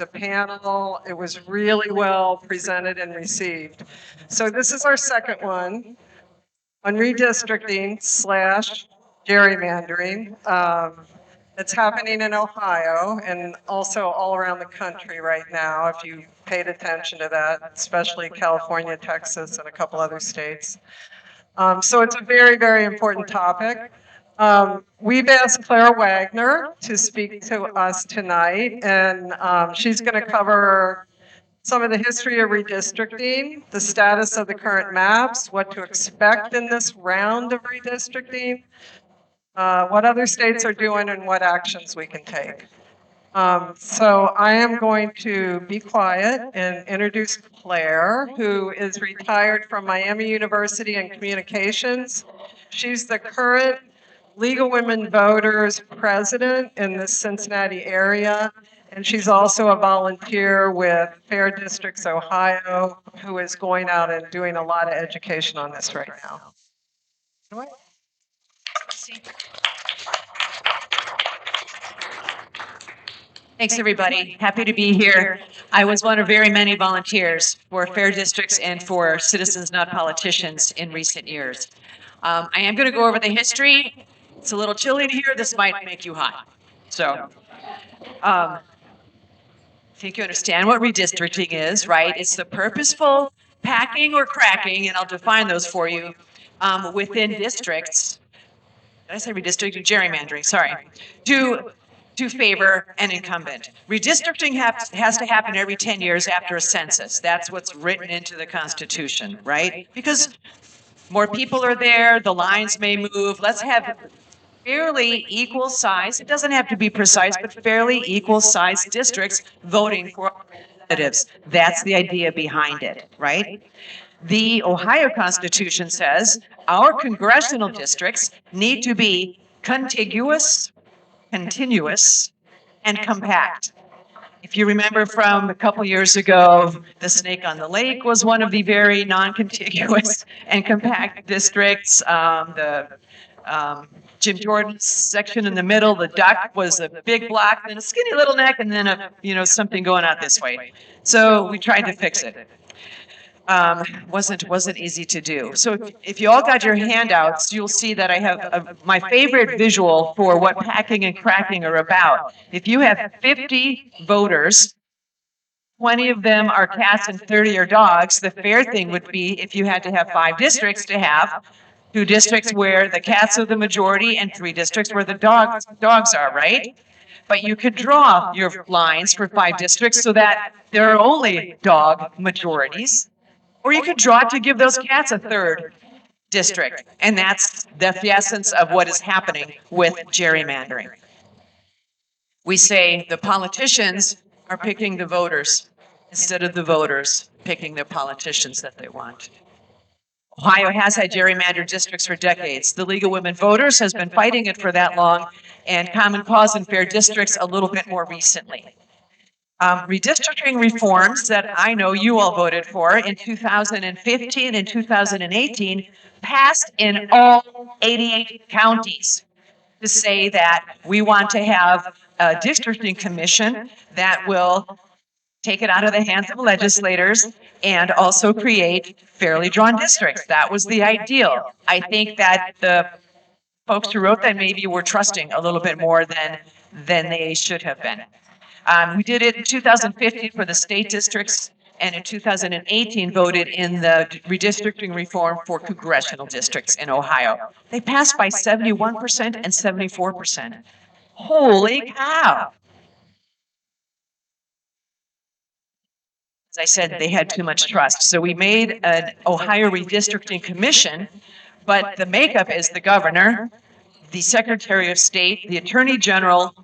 a panel. It was really well presented and received. So this is our second one on redistricting slash gerrymandering. It's happening in Ohio and also all around the country right now, if you paid attention to that, especially California, Texas, and a couple other states. So it's a very, very important topic. We've asked Claire Wagner to speak to us tonight, and she's going to cover some of the history of redistricting, the status of the current maps, what to expect in this round of redistricting, what other states are doing, and what actions we can take. So I am going to be quiet and introduce Claire, who is retired from Miami University in communications. She's the current League of Women Voters president in the Cincinnati area, and she's also a volunteer with Fair Districts Ohio, who is going out and doing a lot of education on this right now. Thanks, everybody. Happy to be here. I was one of very many volunteers for Fair Districts and for Citizens Not Politicians in recent years. I am going to go over the history. It's a little chilly here. This might make you hot. So I think you understand what redistricting is, right? It's the purposeful packing or cracking, and I'll define those for you, within districts. Did I say redistricting? Gerrymandering, sorry. To favor an incumbent. Redistricting has to happen every 10 years after a census. That's what's written into the Constitution, right? Because more people are there, the lines may move. Let's have fairly equal size, it doesn't have to be precise, but fairly equal size districts voting for representatives. That's the idea behind it, right? The Ohio Constitution says our congressional districts need to be contiguous, continuous, and compact. If you remember from a couple years ago, the Snake on the Lake was one of the very non-contiguous and compact districts. Jim Jordan's section in the middle, the duck was a big block, then a skinny little neck, and then something going out this way. So we tried to fix it. Wasn't easy to do. So if you all got your handouts, you'll see that I have my favorite visual for what packing and cracking are about. If you have 50 voters, 20 of them are cats and 30 are dogs, the fair thing would be if you had to have 5 districts to have 2 districts where the cats are the majority and 3 districts where the dogs are, right? But you could draw your lines for 5 districts so that there are only dog majorities. Or you could draw to give those cats a 3rd district. And that's the essence of what is happening with gerrymandering. We say the politicians are picking the voters instead of the voters picking the politicians that they want. Ohio has had gerrymandered districts for decades. The League of Women Voters has been fighting it for that long, and Common Cause and Fair Districts a little bit more recently. Redistricting reforms that I know you all voted for in 2015 and 2018 passed in all 88 counties to say that we want to have a districting commission that will take it out of the hands of legislators and also create fairly drawn districts. That was the ideal. I think that the folks who wrote that maybe were trusting a little bit more than they should have been. We did it in 2015 for the state districts, and in 2018 voted in the redistricting reform for congressional districts in Ohio. They passed by 71% and 74%. Holy cow! As I said, they had too much trust. So we made an Ohio Redistricting Commission, but the makeup is the governor, the Secretary of State, the Attorney General,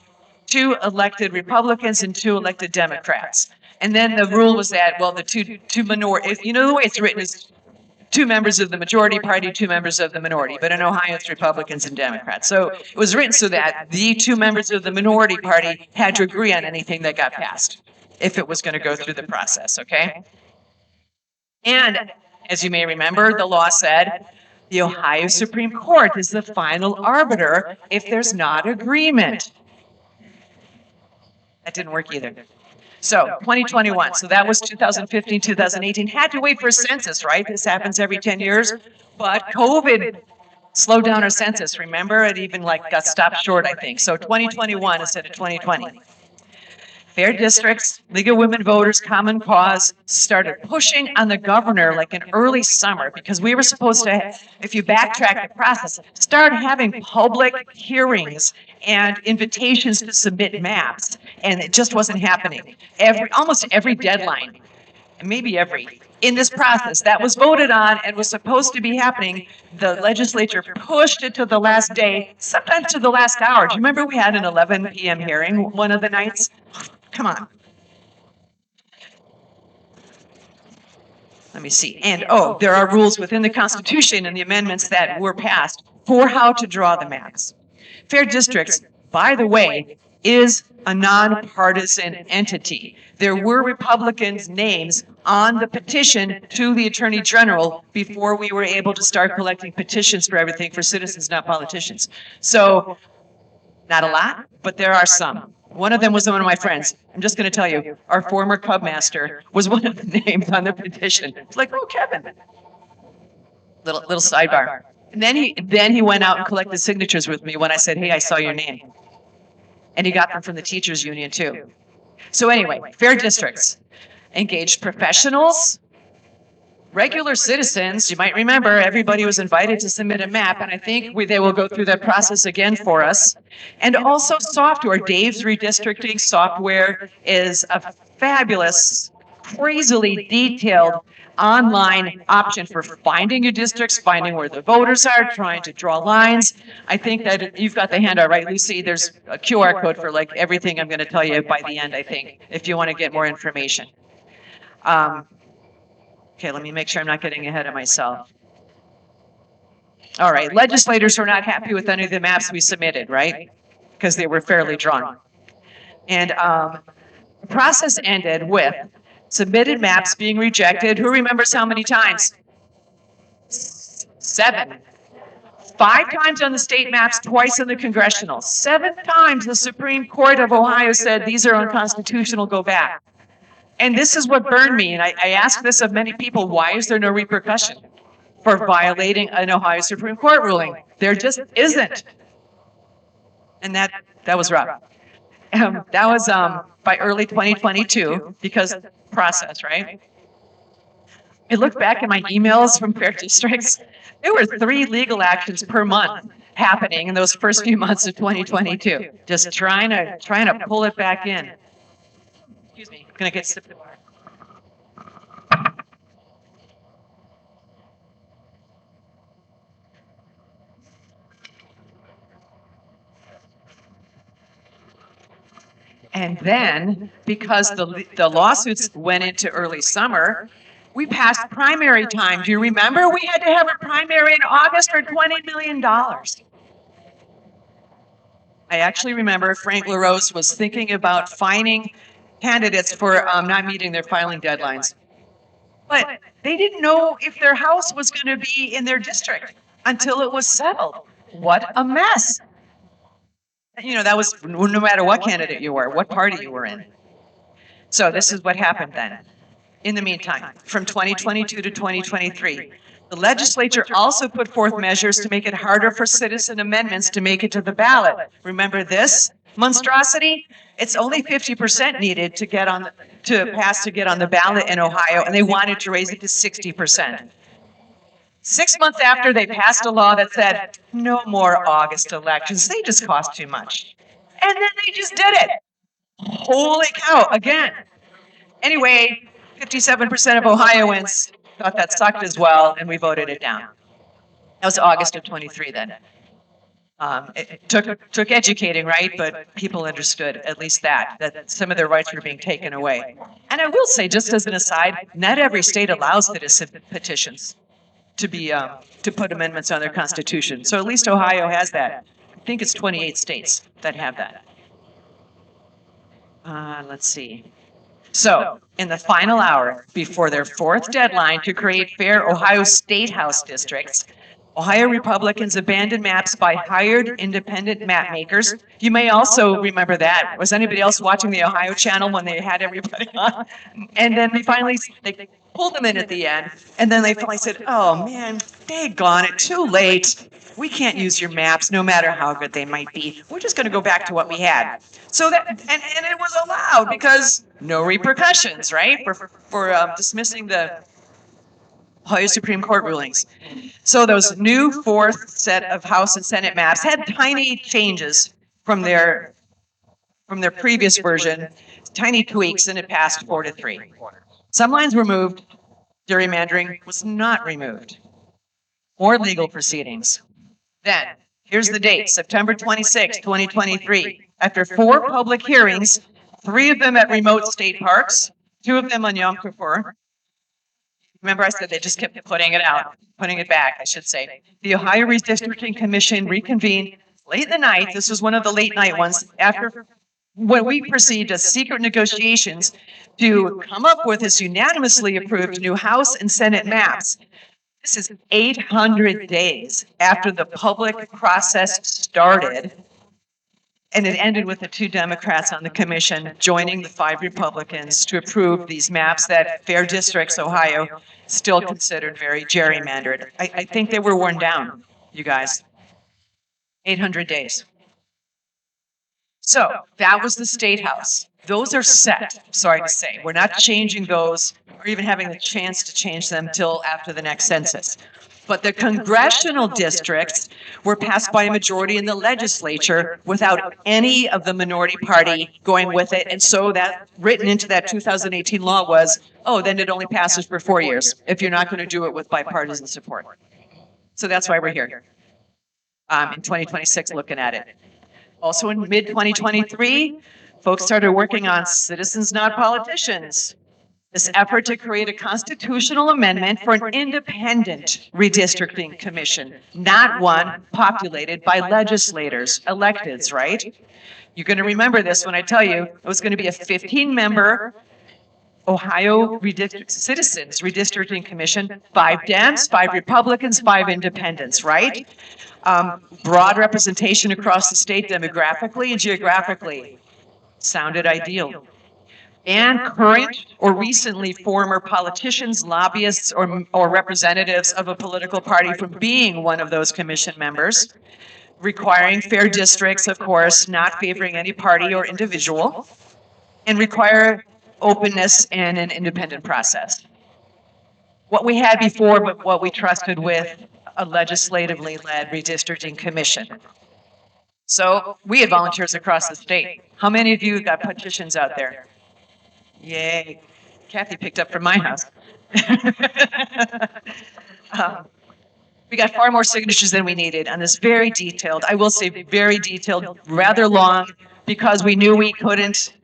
2 elected Republicans and 2 elected Democrats. And then the rule was that, well, the two minority, the way it's written is 2 members of the majority party, 2 members of the minority. But in Ohio, it's Republicans and Democrats. So it was written so that the 2 members of the minority party had to agree on anything that got passed, if it was going to go through the process, okay? And as you may remember, the law said the Ohio Supreme Court is the final arbiter if there's not agreement. That didn't work either. So 2021, so that was 2015, 2018, had to wait for a census, right? This happens every 10 years, but COVID slowed down our census, remember? It even like got stopped short, I think. So 2021 instead of 2020. Fair districts, League of Women Voters, Common Cause started pushing on the governor like in early summer because we were supposed to, if you backtrack the process, start having public hearings and invitations to submit maps. And it just wasn't happening. Almost every deadline, maybe every, in this process that was voted on and was supposed to be happening, the legislature pushed it to the last day, sometimes to the last hour. Do you remember we had an 11 p.m. hearing one of the nights? Come on. Let me see. And oh, there are rules within the Constitution and the amendments that were passed for how to draw the maps. Fair districts, by the way, is a nonpartisan entity. There were Republicans' names on the petition to the Attorney General before we were able to start collecting petitions for everything for citizens, not politicians. So, not a lot, but there are some. One of them was one of my friends. I'm just going to tell you, our former Cub master was one of the names on the petition. It's like, oh, Kevin. Little sidebar. And then he went out and collected signatures with me when I said, hey, I saw your name. And he got them from the teachers union too. So anyway, fair districts engaged professionals, regular citizens. You might remember everybody was invited to submit a map, and I think they will go through that process again for us. And also software. Dave's redistricting software is a fabulous, crazily detailed online option for finding your districts, finding where the voters are, trying to draw lines. I think that you've got the handout, right, Lucy? There's a QR code for like everything I'm going to tell you by the end, I think, if you want to get more information. Okay, let me make sure I'm not getting ahead of myself. All right, legislators were not happy with any of the maps we submitted, right? Because they were fairly drawn. And the process ended with submitted maps being rejected. Who remembers how many times? 7. 5 times on the state maps, twice in the congressional. 7 times the Supreme Court of Ohio said these are unconstitutional, go back. And this is what burned me, and I ask this of many people, why is there no repercussion for violating an Ohio Supreme Court ruling? There just isn't. And that was rough. That was by early 2022, because process, right? I look back at my emails from fair districts. There were 3 legal actions per month happening in those first few months of 2022, just trying to pull it back in. Excuse me, I'm gonna get sipped of water. And then, because the lawsuits went into early summer, we passed primary time. Do you remember? We had to have a primary in August for $20 million. I actually remember Frank LaRose was thinking about fining candidates for not meeting their filing deadlines. But they didn't know if their house was going to be in their district until it was settled. What a mess. You know, that was no matter what candidate you were, what party you were in. So this is what happened then. In the meantime, from 2022 to 2023, the legislature also put forth measures to make it harder for citizen amendments to make it to the ballot. Remember this monstrosity? It's only 50% needed to get on to pass to get on the ballot in Ohio, and they wanted to raise it to 60%. 6 months after, they passed a law that said no more August elections. They just cost too much. And then they just did it. Holy cow, again. Anyway, 57% of Ohioans thought that sucked as well, and we voted it down. That was August of 23 then. It took educating, right? But people understood at least that some of their rights were being taken away. And I will say, just as an aside, not every state allows citizen petitions to be to put amendments on their constitution. So at least Ohio has that. I think it's 28 states that have that. Let's see. So, in the final hour before their 4th deadline to create fair Ohio State House districts, Ohio Republicans abandoned maps by hired independent map makers. You may also remember that. Was anybody else watching the Ohio channel when they had everybody on? And then they pulled them in at the end, and then they finally said, oh man, daggone it, too late. We can't use your maps, no matter how good they might be. We're just going to go back to what we had. So that, and it was allowed because no repercussions, right, for dismissing the Ohio Supreme Court rulings. So those new fourth set of House and Senate maps had tiny changes from their previous version, tiny tweaks, and it passed 4-3. Some lines were moved. Gerrymandering was not removed. More legal proceedings. Then, here's the date, September 26, 2023. After 4 public hearings, 3 of them at remote state parks, 2 of them on Yom Kippur. Remember I said they just kept putting it back, I should say. The Ohio Redistricting Commission reconvened late in the night. This was one of the late night ones after what we perceived as secret negotiations to come up with this unanimously approved new House and Senate maps. This is 800 days after the public process started, and it ended with the 2 Democrats on the commission joining the 5 Republicans to approve these maps that Fair Districts, Ohio, still considered very gerrymandered. I think they were worn down, you guys. 800 days. So that was the State House. Those are set, sorry to say. We're not changing those or even having the chance to change them till after the next census. But the congressional districts were passed by a majority in the legislature without any of the minority party going with it. And so that written into that 2018 law was, oh, then it only passes for 4 years if you're not going to do it with bipartisan support. So that's why we're here in 2026 looking at it. Also in mid-2023, folks started working on Citizens Not Politicians, this effort to create a constitutional amendment for an independent redistricting commission, not one populated by legislators, electeds, right? You're going to remember this when I tell you it was going to be a 15-member Ohio Citizens Redistricting Commission, 5 Dems, 5 Republicans, 5 independents, right? Broad representation across the state demographically and geographically. Sounded ideal. And current or recently former politicians, lobbyists, or representatives of a political party from being one of those commission members, requiring fair districts, of course, not favoring any party or individual, and require openness and an independent process. What we had before, but what we trusted with a legislatively led redistricting commission. So we had volunteers across the state. How many of you got petitions out there? Yay. Kathy picked up from my house. We got far more signatures than we needed on this very detailed, I will say very detailed, rather long, because we knew we couldn't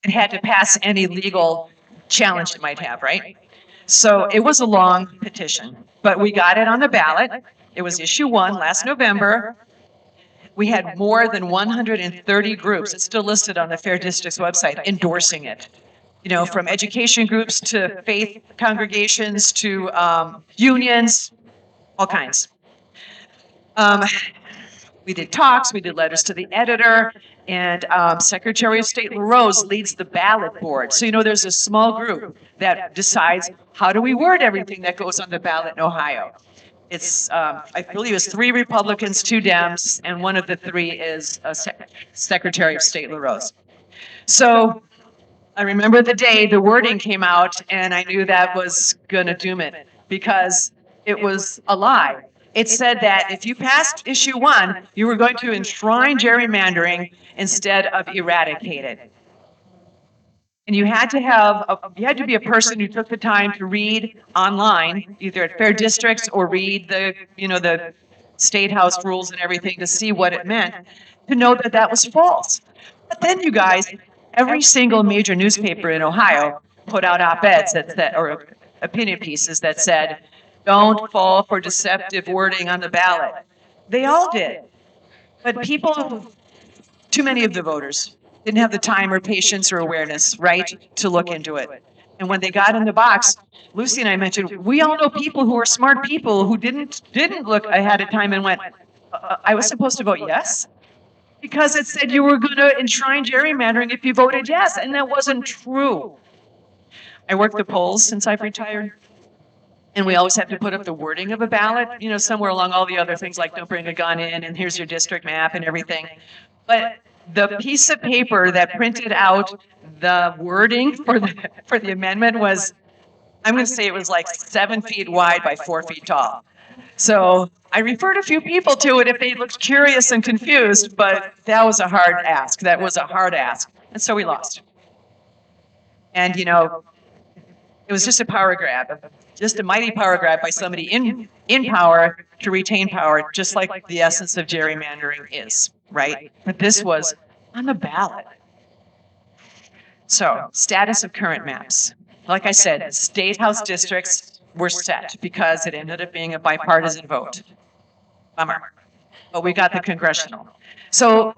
and had to pass any legal challenge it might have, right? So it was a long petition, but we got it on the ballot. It was issue 1 last November. We had more than 130 groups, it's still listed on the Fair Districts website, endorsing it. You know, from education groups to faith congregations to unions, all kinds. We did talks, we did letters to the editor, and Secretary of State LaRose leads the ballot board. So, you know, there's a small group that decides how do we word everything that goes on the ballot in Ohio. It's, I believe it's 3 Republicans, 2 Dems, and one of the 3 is Secretary of State LaRose. So I remember the day the wording came out, and I knew that was going to doom it because it was a lie. It said that if you passed issue 1, you were going to enshrine gerrymandering instead of eradicate it. And you had to be a person who took the time to read online, either at Fair Districts or read the State House rules and everything to see what it meant, to know that that was false. But then, you guys, every single major newspaper in Ohio put out op-eds or opinion pieces that said, don't fall for deceptive wording on the ballot. They all did. But people, too many of the voters, didn't have the time or patience or awareness, right, to look into it. And when they got in the box, Lucy and I mentioned, we all know people who are smart people who didn't look ahead of time and went, I was supposed to vote yes? Because it said you were going to enshrine gerrymandering if you voted yes, and that wasn't true. I worked the polls since I've retired. And we always have to put up the wording of a ballot, you know, somewhere along all the other things like don't bring a gun in and here's your district map and everything. But the piece of paper that printed out the wording for the amendment was, I'm going to say it was like 7 feet wide by 4 feet tall. So I referred a few people to it if they looked curious and confused, but that was a hard ask. That was a hard ask. And so we lost. And, you know, it was just a power grab, just a mighty power grab by somebody in power to retain power, just like the essence of gerrymandering is, right? But this was on the ballot. So, status of current maps. Like I said, state house districts were set because it ended up being a bipartisan vote. Bummer. But we got the congressional. So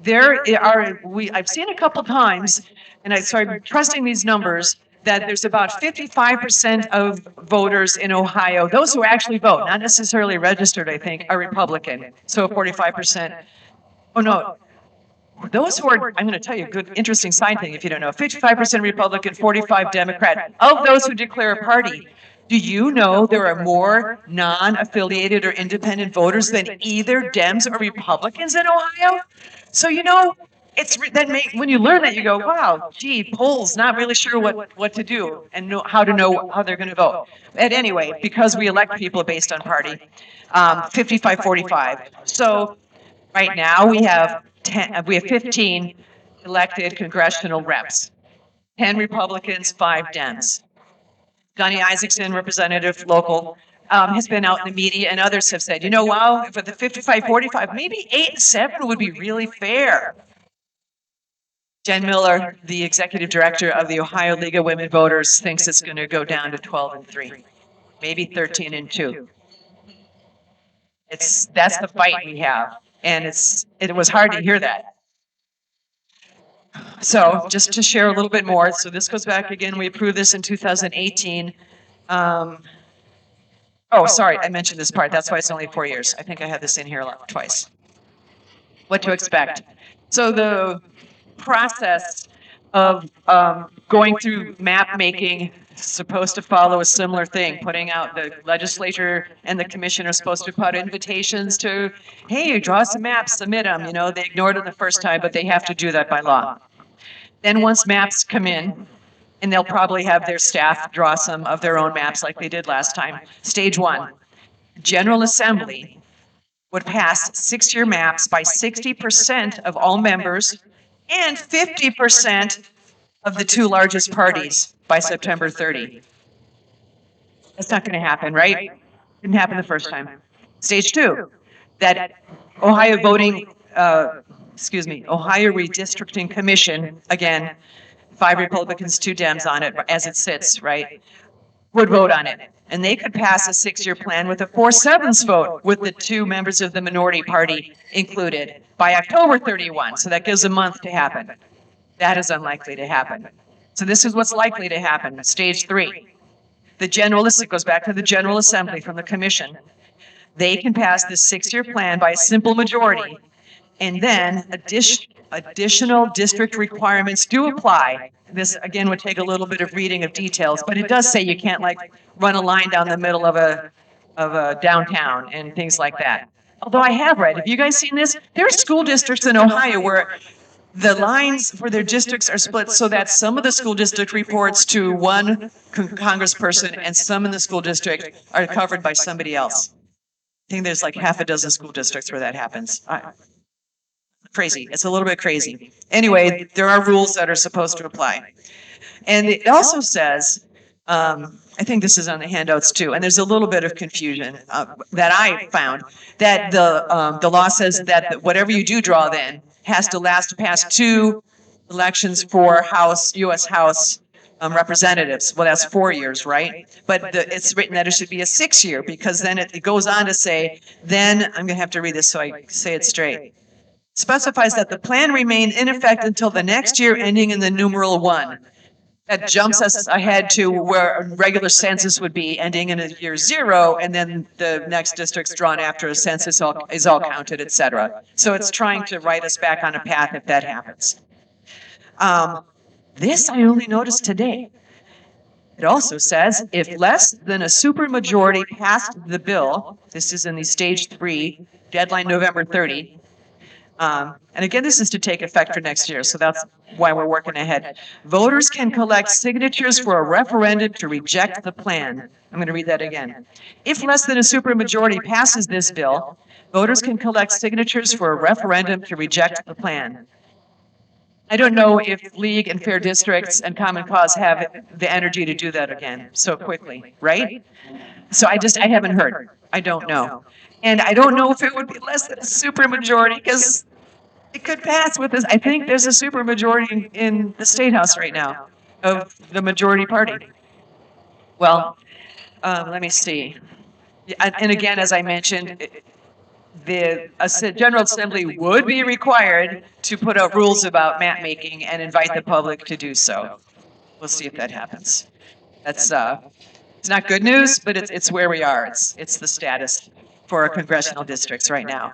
I've seen a couple times, and so I'm trusting these numbers, that there's about 55% of voters in Ohio, those who actually vote, not necessarily registered, I think, are Republican. So 45%. Oh, no. Those who are, I'm going to tell you a good, interesting side thing if you don't know. 55% Republican, 45 Democrat. Of those who declare a party, do you know there are more non-affiliated or independent voters than either Dems or Republicans in Ohio? So, you know, when you learn that, you go, wow, gee, polls, not really sure what to do and how to know how they're going to vote. And anyway, because we elect people based on party, 55-45. So right now we have 15 elected congressional reps, 10 Republicans, 5 Dems. Donnie Isaacson, representative local, has been out in the media, and others have said, you know, wow, for the 55-45, maybe 8-7 would be really fair. Jen Miller, the executive director of the Ohio League of Women Voters, thinks it's going to go down to 12-3, maybe 13-2. That's the fight we have, and it was hard to hear that. So just to share a little bit more, so this goes back again, we approved this in 2018. Oh, sorry, I mentioned this part. That's why it's only 4 years. I think I had this in here twice. What to expect. So the process of going through map making is supposed to follow a similar thing. Putting out, the legislature and the commission are supposed to put out invitations to, hey, draw some maps, submit them. You know, they ignored it the first time, but they have to do that by law. Then once maps come in, and they'll probably have their staff draw some of their own maps like they did last time. Stage 1, General Assembly would pass 6-year maps by 60% of all members and 50% of the 2 largest parties by September 30. That's not going to happen, right? Didn't happen the first time. Stage 2, that Ohio Redistricting Commission, again, 5 Republicans, 2 Dems on it as it sits, right, would vote on it. And they could pass a 6-year plan with a 4/7 vote with the 2 members of the minority party included by October 31. So that gives a month to happen. That is unlikely to happen. So this is what's likely to happen. Stage 3. It goes back to the General Assembly from the commission. They can pass this 6-year plan by a simple majority. And then additional district requirements do apply. This, again, would take a little bit of reading of details, but it does say you can't, like, run a line down the middle of a downtown and things like that. Although I have read, have you guys seen this? There are school districts in Ohio where the lines for their districts are split so that some of the school district reports to one congressperson and some in the school district are covered by somebody else. I think there's like half a dozen school districts where that happens. Crazy. It's a little bit crazy. Anyway, there are rules that are supposed to apply. And it also says, I think this is on the handouts too, and there's a little bit of confusion that I found, that the law says that whatever you do draw then has to pass 2 elections for U.S. House representatives. Well, that's 4 years, right? But it's written that it should be a 6-year, because then it goes on to say, then, I'm going to have to read this so I say it straight. Specifies that the plan remain in effect until the next year ending in the numeral 1. that jumps us ahead to where a regular census would be ending in a year 0, and then the next district's drawn after a census is all counted, et cetera. So it's trying to write us back on a path if that happens. This I only noticed today. It also says if less than a supermajority passed the bill, this is in the stage 3, deadline November 30. And again, this is to take effect for next year, so that's why we're working ahead. Voters can collect signatures for a referendum to reject the plan. I'm going to read that again. If less than a supermajority passes this bill, voters can collect signatures for a referendum to reject the plan. I don't know if League and Fair Districts and Common Cause have the energy to do that again so quickly, right? So I haven't heard. I don't know. And I don't know if it would be less than a supermajority because it could pass with this. I think there's a supermajority in the State House right now of the majority party. Well, let me see. And again, as I mentioned, the General Assembly would be required to put out rules about map making and invite the public to do so. We'll see if that happens. That's it's not good news, but it's where we are. It's the status for our congressional districts right now.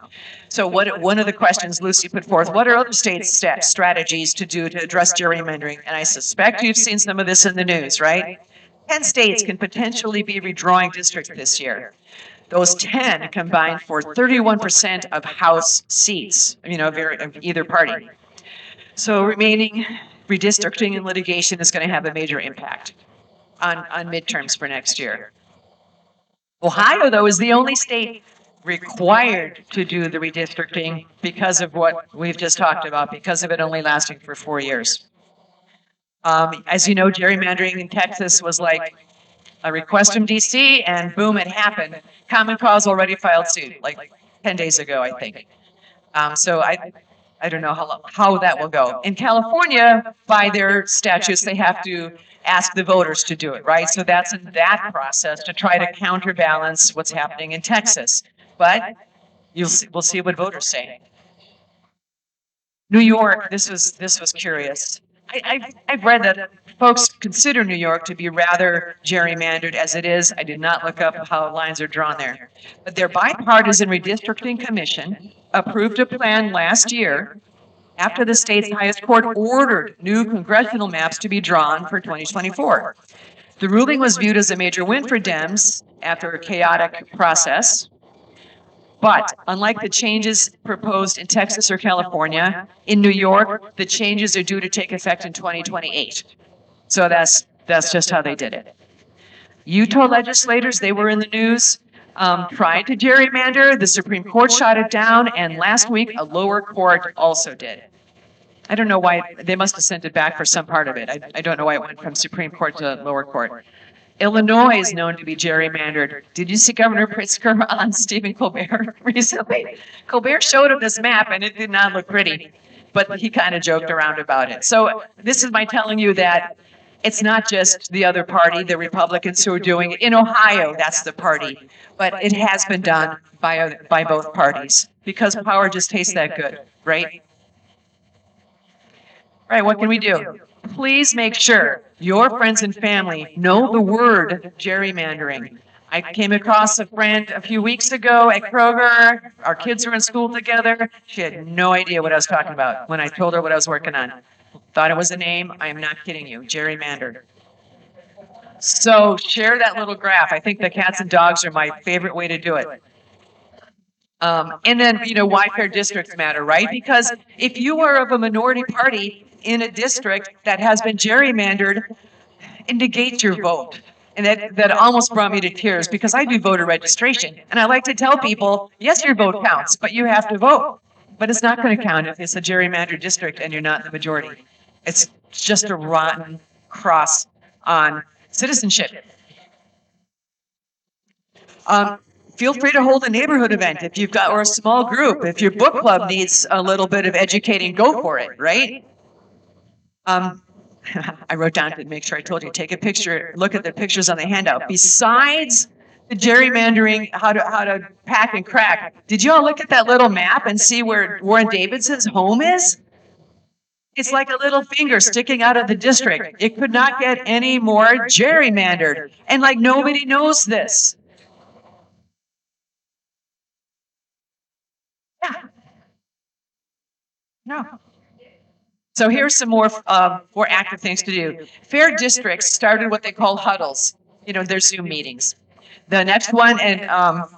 So one of the questions Lucy put forth, what are other states' strategies to do to address gerrymandering? And I suspect you've seen some of this in the news, right? 10 states can potentially be redrawing districts this year. Those 10 combined for 31% of House seats, of either party. So remaining redistricting and litigation is going to have a major impact on midterms for next year. Ohio, though, is the only state required to do the redistricting because of what we've just talked about, because of it only lasting for 4 years. As you know, gerrymandering in Texas was like a request from DC, and boom, it happened. Common Cause already filed suit, like 10 days ago, I think. So I don't know how that will go. In California, by their statutes, they have to ask the voters to do it, right? So that's in that process to try to counterbalance what's happening in Texas. But we'll see what voters say. New York, this was curious. I've read that folks consider New York to be rather gerrymandered as it is. I did not look up how lines are drawn there. But their bipartisan redistricting commission approved a plan last year after the state's highest court ordered new congressional maps to be drawn for 2024. The ruling was viewed as a major win for Dems after a chaotic process. But unlike the changes proposed in Texas or California, in New York, the changes are due to take effect in 2028. So that's just how they did it. Utah legislators, they were in the news, tried to gerrymander. The Supreme Court shot it down, and last week a lower court also did. I don't know why. They must have sent it back for some part of it. I don't know why it went from Supreme Court to lower court. Illinois is known to be gerrymandered. Did you see Governor Pritzker on Stephen Colbert recently? Colbert showed him this map, and it did not look pretty, but he kind of joked around about it. So this is my telling you that it's not just the other party, the Republicans, who are doing it. In Ohio, that's the party, but it has been done by both parties because power just tastes that good, right? Right, what can we do? Please make sure your friends and family know the word gerrymandering. I came across a friend a few weeks ago at Kroger. Our kids were in school together. She had no idea what I was talking about when I told her what I was working on. Thought it was a name. I am not kidding you. Gerrymandered. So share that little graph. I think the cats and dogs are my favorite way to do it. And then, why fair districts matter, right? Because if you are of a minority party in a district that has been gerrymandered, it negates your vote. And that almost brought me to tears because I do voter registration. And I like to tell people, yes, your vote counts, but you have to vote. But it's not going to count if it's a gerrymandered district and you're not in the majority. It's just a rotten cross on citizenship. Feel free to hold a neighborhood event if you've got, or a small group. If your book club needs a little bit of educating, go for it, right? I wrote down to make sure I told you, take a picture, look at the pictures on the handout. Besides the gerrymandering, how to pack and crack, did you all look at that little map and see where Warren Davidson's home is? It's like a little finger sticking out of the district. It could not get any more gerrymandered. And like nobody knows this. Yeah. No. So here's some more active things to do. Fair districts started what they call huddles. You know, their Zoom meetings. The next one, and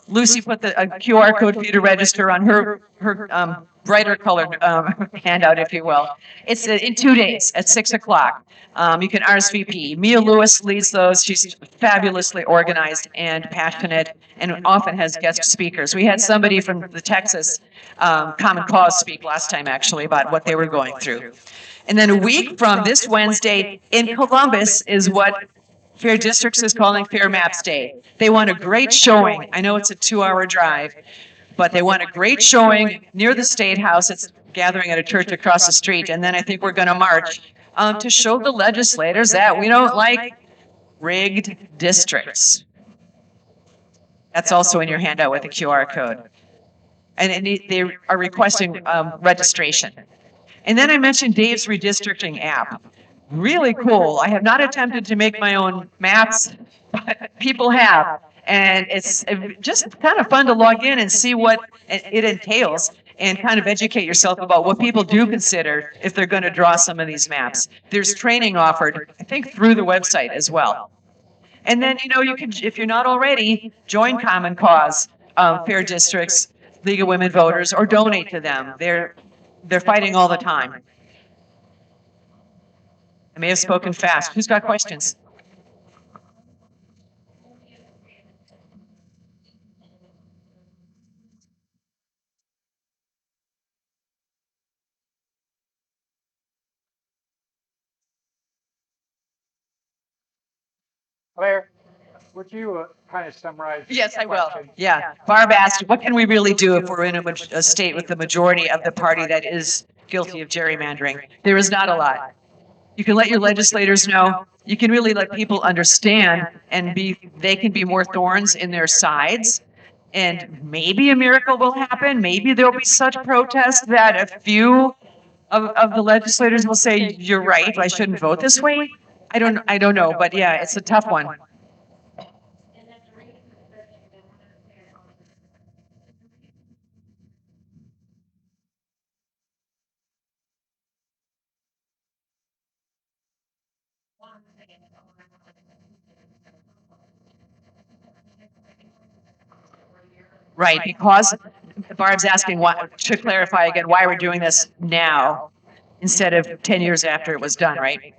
Lucy put a QR code for you to register on her brighter colored handout, if you will. It's in 2 days at 6 o'clock. You can RSVP. Mia Lewis leads those. She's fabulously organized and passionate, and often has guest speakers. We had somebody from the Texas Common Cause speak last time, actually, about what they were going through. And then a week from this Wednesday in Columbus is what Fair Districts is calling Fair Maps Day. They want a great showing. I know it's a 2-hour drive, but they want a great showing near the State House. It's gathering at a church across the street. And then I think we're going to march to show the legislators that we don't like rigged districts. That's also in your handout with a QR code. And they are requesting registration. And then I mentioned Dave's Redistricting app. Really cool. I have not attempted to make my own maps, but people have. And it's just kind of fun to log in and see what it entails and kind of educate yourself about what people do consider if they're going to draw some of these maps. There's training offered, I think, through the website as well. And then, you know, you can, if you're not already, join Common Cause, Fair Districts, League of Women Voters, or donate to them. They're fighting all the time. I may have spoken fast. Who's got questions? Claire, would you kind of summarize? Yes, I the will. question? Yeah. Barb asked, what can we really do if we're in a state with the majority of the party that is guilty of gerrymandering? There is not a lot. You can let your legislators know. You can really let people understand, and they can be more thorns in their sides. And maybe a miracle will happen. Maybe there'll be such protest that a few of the legislators will say, you're right, I shouldn't vote this way. I don't know, but yeah, it's a tough one. Right, because Barb's asking, why, to clarify again, why we're doing this now instead of 10 years after it was done, right?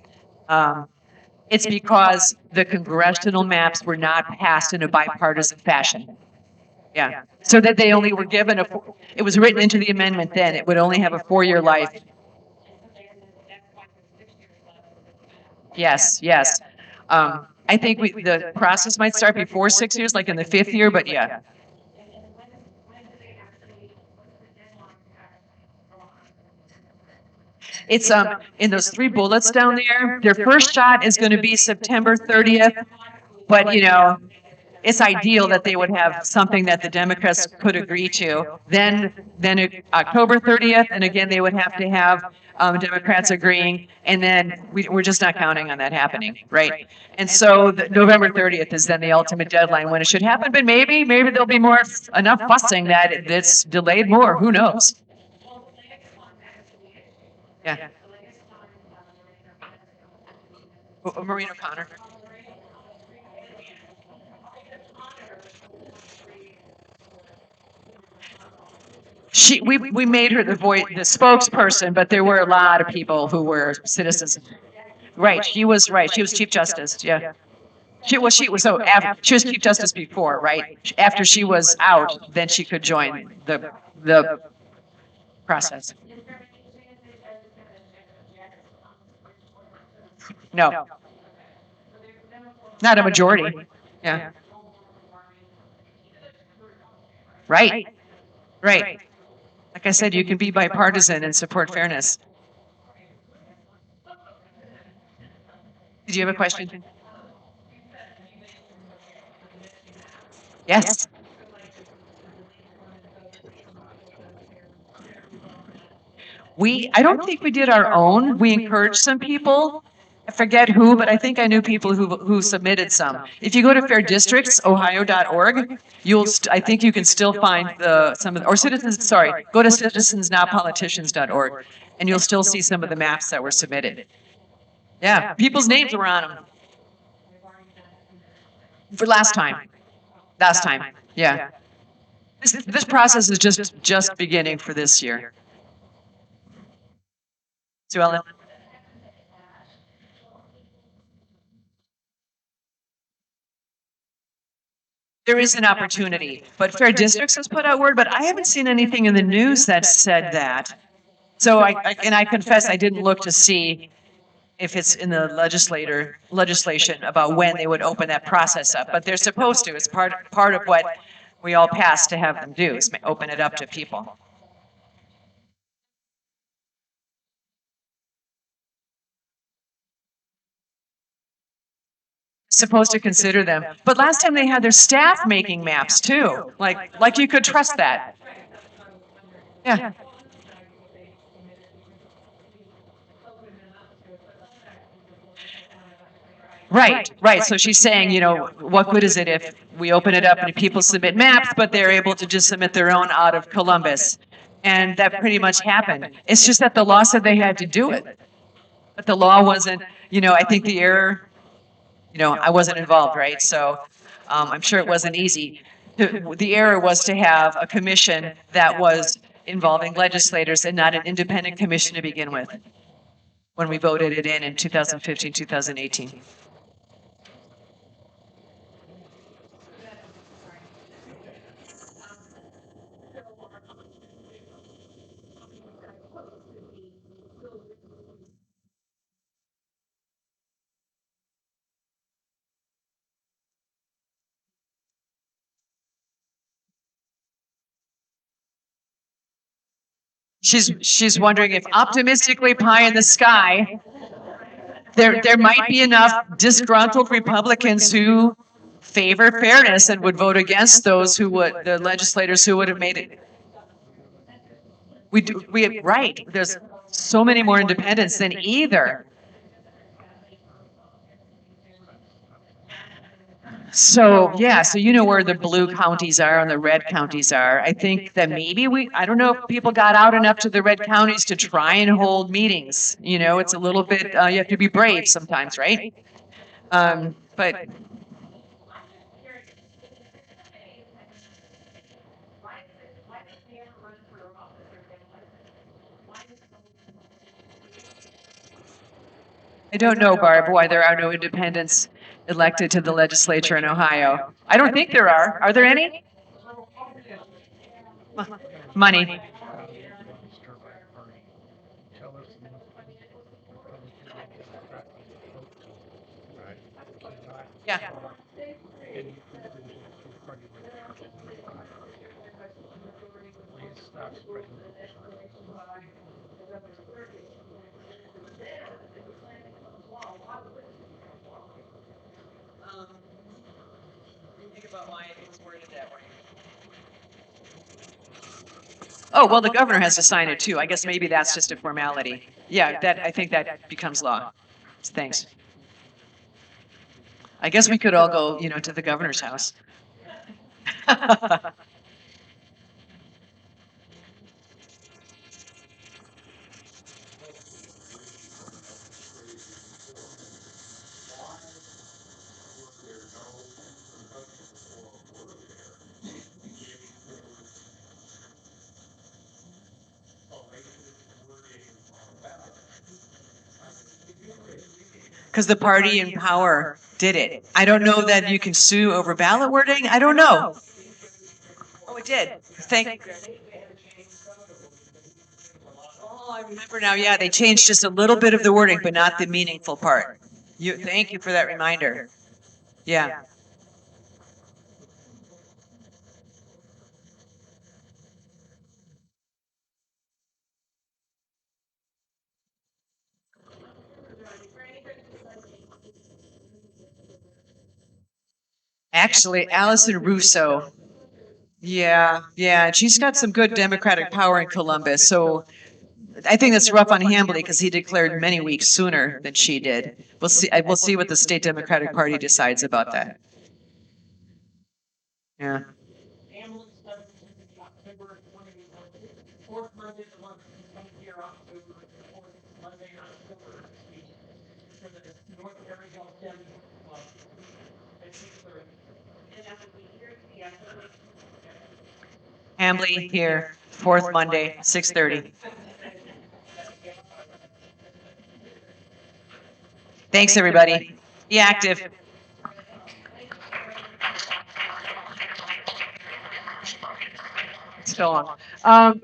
It's because the congressional maps were not passed in a bipartisan fashion. Yeah, so that they only were given it was written into the amendment then, it would only have a 4-year life. Yes, yes. I think the process might start before 6 years, like in the 5th year, but yeah. It's in those 3 bullets down there. Their first shot is going to be September 30th, but you know, it's ideal that they would have something that the Democrats could agree to. Then October 30th, and again, they would have to have Democrats agreeing, and then we're just not counting on that happening, right? And so November 30th is then the ultimate deadline when it should happen, but maybe there'll be enough fussing that it's delayed more, who knows? Yeah. Maureen O'Connor. We made her the spokesperson, but there were a lot of people who were citizens. Right, she was right. She was Chief Justice. Yeah. She was Chief Justice before, right? After she was out, then she could join the process. No, not a majority. Yeah. Right. Right. Like I said, you can be bipartisan and support fairness. Did you have a question? Yes. I don't think we did our own. We encouraged some people. I forget who, but I think I knew people who submitted some. If you go to fairdistrict.ohio.org, I think you can still find or citizens, sorry, go to citizensnowpoliticians.org, and you'll still see some of the maps that were submitted. Yeah, people's names were on them. For last time. Yeah. This process is just beginning for this year. Sue Ellen? There is an opportunity, but Fair Districts has put out word, but I haven't seen anything in the news that said that. So I confess I didn't look to see if it's in the legislation about when they would open that process up, but they're supposed to. It's part of what we all passed to have them do, is open it up to people. Supposed to consider them. But last time they had their staff making maps too. Like you could trust that. Yeah. Right. So she's saying, what good is it if we open it up and people submit maps, but they're able to just submit their own out of Columbus? And that pretty much happened. It's just that the law said they had to do it. But the law wasn't, I think the error, I wasn't involved, right? So I'm sure it wasn't easy. The error was to have a commission that was involving legislators and not an independent commission to begin with when we voted it in 2015, 2018. She's wondering if optimistically pie in the sky, there might be enough disgruntled Republicans who favor fairness and would vote against the legislators who would have made it. Right. There's so many more independents than either. So you know where the blue counties are and the red counties are. I think that maybe I don't know if people got out enough to the red counties to try and hold meetings. It's a little bit, you have to be brave sometimes, right? But I don't know, Barb, why there are no independents elected to the legislature in Ohio. I don't think there are. Are there any? Money. Yeah. Think about why it's worded that way. Oh, well, the governor has to sign it too. I guess maybe that's just a formality. Yeah, I think that becomes law. Thanks. I guess we could all go, to the governor's house. Because the party in power did it. I don't know that you can sue over ballot wording. I don't know. Oh, it did. Oh, I remember now. Yeah, they changed just a little bit of the wording, but not the meaningful part. Thank you for that reminder. Yeah. Actually, Allison Russo. Yeah. She's got some good Democratic power in Columbus. So I think that's rough on Hambley because he declared many weeks sooner than she did. We'll see what the state Democratic Party decides about that. Yeah. Hambley here, fourth Monday, 6:30. Thanks, everybody. Be active. Still on.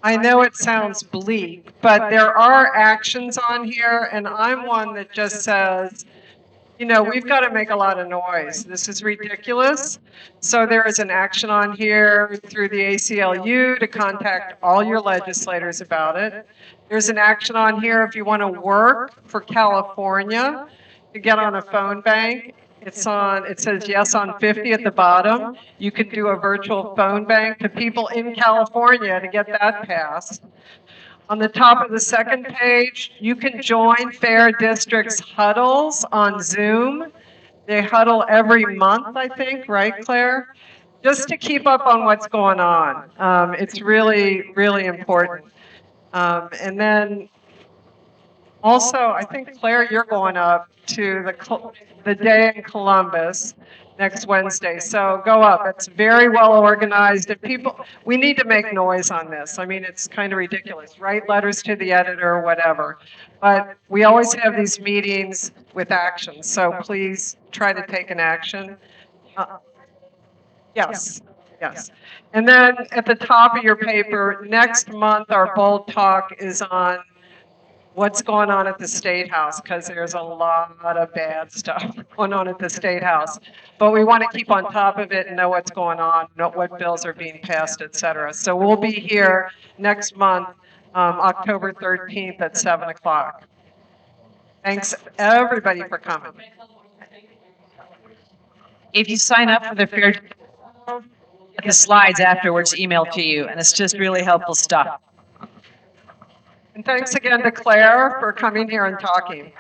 I know it sounds bleak, but there are actions on here, and I'm one that just says, you know, we've got to make a lot of noise. This is ridiculous. So there is an action on here through the ACLU to contact all your legislators about it. There's an action on here if you want to work for California to get on a phone bank. It says yes on 50 at the bottom. You can do a virtual phone bank to people in California to get that passed. On the top of the second page, you can join Fair District's huddles on Zoom. They huddle every month, I think, right, Claire? Just to keep up on what's going on. It's really, really important. And then also, I think, Claire, you're going up to the day in Columbus next Wednesday. So go up. It's very well organized. And we need to make noise on this. I mean, it's kind of ridiculous. Write letters to the editor or whatever. But we always have these meetings with action. So please try to take an action. Yes. Yes. And then at the top of your paper, next month, our Bold Talk is on what's going on at the State House, because there's a lot of bad stuff going on at the State House. But we want to keep on top of it and know what's going on, know what bills are being passed, et cetera. So we'll be here next month, October 13th at 7 o'clock. Thanks, everybody, for coming. If you sign up for the fair, get the slides afterwards emailed to you, and it's just really helpful stuff. And thanks again to Claire for coming here and talking.